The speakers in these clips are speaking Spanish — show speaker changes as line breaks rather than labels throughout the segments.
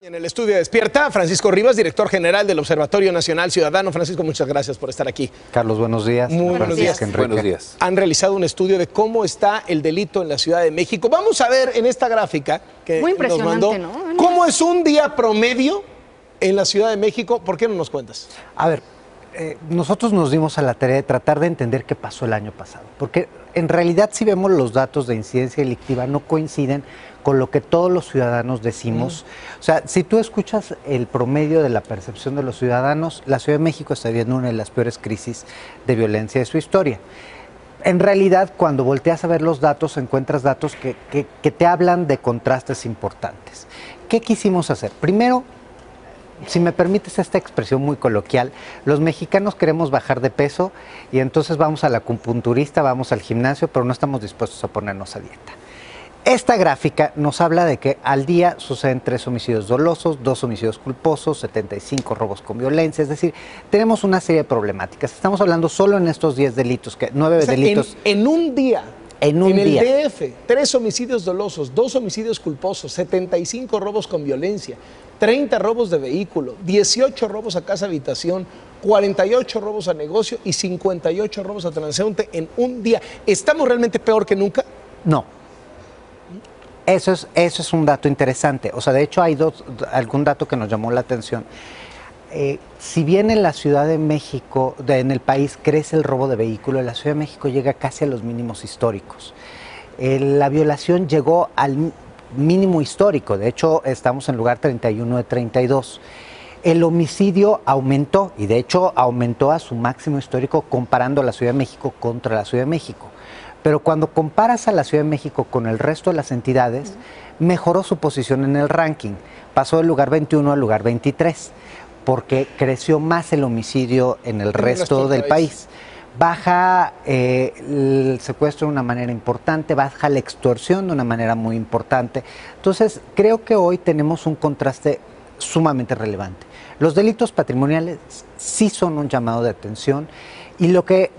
En el estudio Despierta, Francisco Rivas, director general del Observatorio Nacional Ciudadano. Francisco, muchas gracias por estar aquí.
Carlos, buenos días.
Muy buenos días.
Buenos días.
Han realizado un estudio de cómo está el delito en la Ciudad de México. Vamos a ver en esta gráfica que
muy
nos mandó,
impresionante, ¿no?
cómo es un día promedio en la Ciudad de México. ¿Por qué no nos cuentas?
A ver, nosotros nos dimos a la tarea de tratar de entender qué pasó el año pasado, porque en realidad si vemos los datos de incidencia delictiva no coinciden con lo que todos los ciudadanos decimos. O sea, si tú escuchas el promedio de la percepción de los ciudadanos, la Ciudad de México está viviendo una de las peores crisis de violencia de su historia. En realidad, cuando volteas a ver los datos, encuentras datos que te hablan de contrastes importantes. ¿Qué quisimos hacer? Primero, si me permites esta expresión muy coloquial, los mexicanos queremos bajar de peso y entonces vamos al acupunturista, vamos al gimnasio, pero no estamos dispuestos a ponernos a dieta. Esta gráfica nos habla de que al día suceden 3 homicidios dolosos, 2 homicidios culposos, 75 robos con violencia, es decir, tenemos una serie de problemáticas. Estamos hablando solo en estos 10 delitos, 9 delitos.
En un día.
En el
DF, 3 homicidios dolosos, 2 homicidios culposos, 75 robos con violencia, 30 robos de vehículo, 18 robos a casa habitación, 48 robos a negocio y 58 robos a transeúnte en un día. ¿Estamos realmente peor que nunca?
No. Eso es un dato interesante. O sea, de hecho hay algún dato que nos llamó la atención. Si bien en la Ciudad de México, en el país, crece el robo de vehículos, la Ciudad de México llega casi a los mínimos históricos. La violación llegó al mínimo histórico, de hecho estamos en lugar 31 de 32. El homicidio aumentó, y de hecho aumentó a su máximo histórico comparando a la Ciudad de México contra la Ciudad de México. Pero cuando comparas a la Ciudad de México con el resto de las entidades, mejoró su posición en el ranking. Pasó del lugar 21 al lugar 23, porque creció más el homicidio en el resto del país. Baja el secuestro de una manera importante, baja la extorsión de una manera muy importante. Entonces, creo que hoy tenemos un contraste sumamente relevante. Los delitos patrimoniales sí son un llamado de atención. Y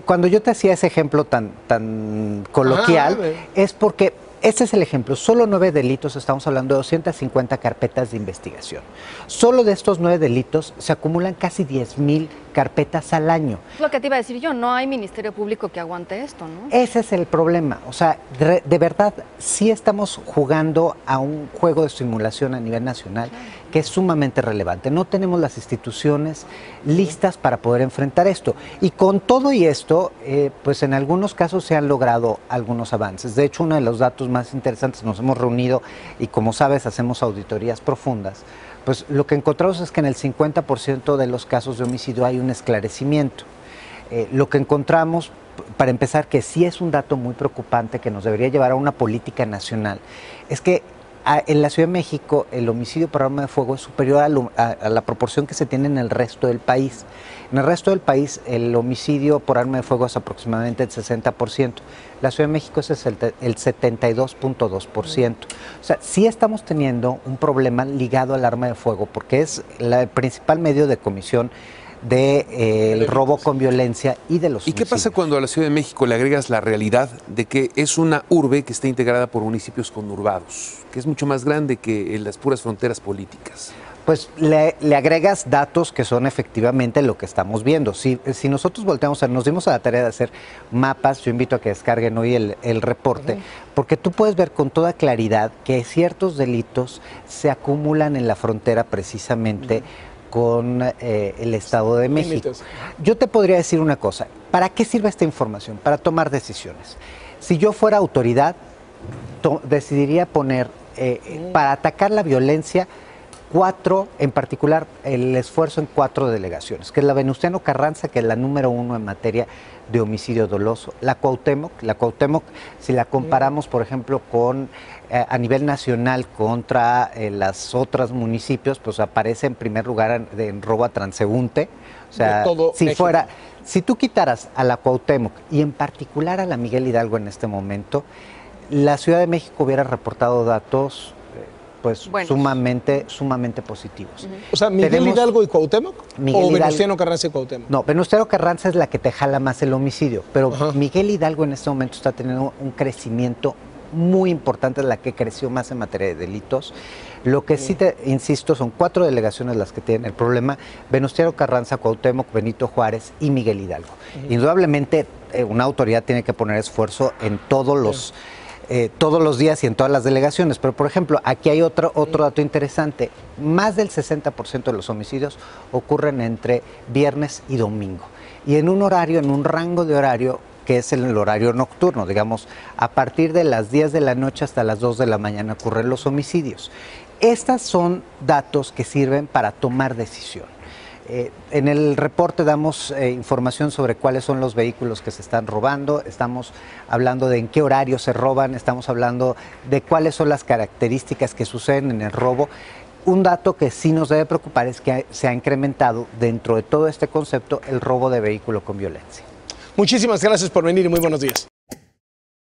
cuando yo te hacía ese ejemplo tan coloquial, es porque este es el ejemplo. Solo 9 delitos, estamos hablando de 250 carpetas de investigación. Solo de estos 9 delitos se acumulan casi 10,000 carpetas al año.
Es lo que te iba a decir yo, no hay Ministerio Público que aguante esto, ¿no?
Ese es el problema. O sea, de verdad, sí estamos jugando a un juego de simulación a nivel nacional que es sumamente relevante. No tenemos las instituciones listas para poder enfrentar esto. Y con todo y esto, pues en algunos casos se han logrado algunos avances. De hecho, uno de los datos más interesantes, nos hemos reunido y como sabes, hacemos auditorías profundas. Pues lo que encontramos es que en el 50% de los casos de homicidio hay un esclarecimiento. Lo que encontramos, para empezar, que sí es un dato muy preocupante que nos debería llevar a una política nacional, es que en la Ciudad de México el homicidio por arma de fuego es superior a la proporción que se tiene en el resto del país. En el resto del país el homicidio por arma de fuego es aproximadamente el 60%. La Ciudad de México es el 72.2%. O sea, sí estamos teniendo un problema ligado al arma de fuego porque es el principal medio de comisión del robo con violencia y de los homicidios.
¿Y qué pasa cuando a la Ciudad de México le agregas la realidad de que es una urbe que está integrada por municipios conurbados, que es mucho más grande que las puras fronteras políticas?
Pues le agregas datos que son efectivamente lo que estamos viendo. Si nosotros volteamos, nos dimos a la tarea de hacer mapas, yo invito a que descarguen hoy el reporte, porque tú puedes ver con toda claridad que ciertos delitos se acumulan en la frontera precisamente con el Estado de México. Yo te podría decir una cosa, ¿para qué sirve esta información? Para tomar decisiones. Si yo fuera autoridad, decidiría poner, para atacar la violencia, 4, en particular el esfuerzo en 4 delegaciones, que es la Venustiano Carranza, que es la número 1 en materia de homicidio doloso, la Cuauhtémoc, si la comparamos, por ejemplo, con a nivel nacional contra las otras municipios, pues aparece en primer lugar en robo a transeúnte. O sea, si tú quitaras a la Cuauhtémoc y en particular a la Miguel Hidalgo en este momento, la Ciudad de México hubiera reportado datos pues sumamente positivos.
O sea, ¿Miguel Hidalgo y Cuauhtémoc? ¿O Venustiano Carranza y Cuauhtémoc?
No, Venustiano Carranza es la que te jala más el homicidio, pero Miguel Hidalgo en este momento está teniendo un crecimiento muy importante, la que creció más en materia de delitos. Lo que sí te insisto, son 4 delegaciones las que tienen el problema: Venustiano Carranza, Cuauhtémoc, Benito Juárez y Miguel Hidalgo. Indudablemente una autoridad tiene que poner esfuerzo en todos los días y en todas las delegaciones, pero por ejemplo, aquí hay otro dato interesante: más del 60% de los homicidios ocurren entre viernes y domingo, y en un rango de horario que es el horario nocturno, digamos, a partir de las 10 de la noche hasta las 2 de la mañana ocurren los homicidios. Estos son datos que sirven para tomar decisión. En el reporte damos información sobre cuáles son los vehículos que se están robando, estamos hablando de en qué horario se roban, estamos hablando de cuáles son las características que suceden en el robo. Un dato que sí nos debe preocupar es que se ha incrementado dentro de todo este concepto el robo de vehículo con violencia.
Muchísimas gracias por venir y muy buenos días.